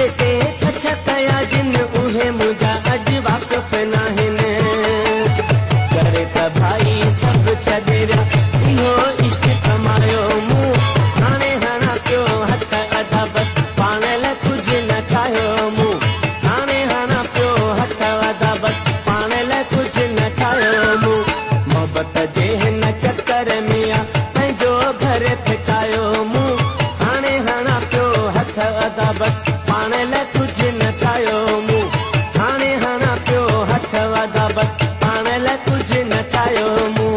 जेके छछ कया जिन उहे मुझा अज वाक़िफ़ नाहिनि करे त भाई सब छॾिया इहो इश्क कमायो मूं हाणे हणा पियो हथ अदा बस पाण लाइ कुझु न ठाहियो मूं हाणे हणा पियो हथ अदा बस पाण लाइ कुझु न ठाहियो मूं मोहबत जे हिन चकर में आ पंहिंजो घर फिटायो मूं हाणे हणा पियो हथ अदा बस पाण लाइ कुझु न ठाहियो मूं हाणे हणा पियो हथ अदा बस पाण लाइ कुझु न ठाहियो मूं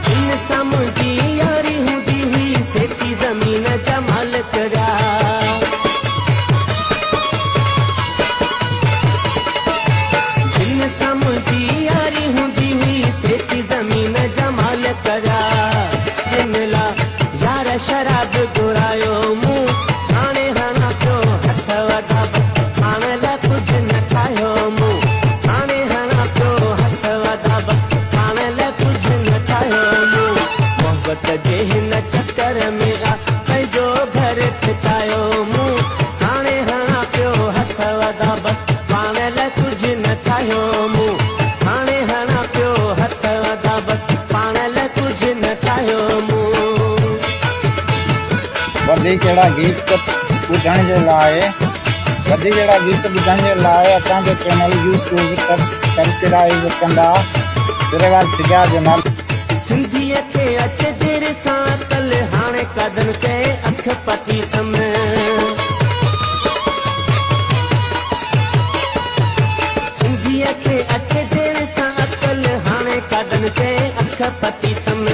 जिन सां मुंहिंजी यारी हूंदी हुई सेती ज़मीन जा मालिक रहिया जिन सां मुंहिंजी यारी हूंदी हुई सेती ज़मीन जा मालिक रहिया जिन लाइ यार शराब घुरायो मूं हाणे हणा पियो हथ वधा बस पाण लाइ कुझु न ठाहियो मूं हाणे हणा पियो हथ वधा बस पाण लाइ कुझु न ठाहियो मूं मोहबत जे हिन चकर में आ पंहिंजो घर फिटायो मूं हाणे हणा पियो हथ वधा बस पाण लाइ कुझु न ठाहियो मूं हाणे हणा पियो हथ वधा बस पाण लाइ कुझु न ठाहियो मूं वधीक अहिड़ा गीत ॿुधण जे लाइ असांजो चैनल यूट्यूब सब्सक्राइब कंदा सिरेवाल सिगा जो नालो सिंधीअ खे अचे देर सां कल हाणे कदन चए अख पटी थम सिंधीअ खे अचे देर सां अकल हाणे कदन चए अख पटी थम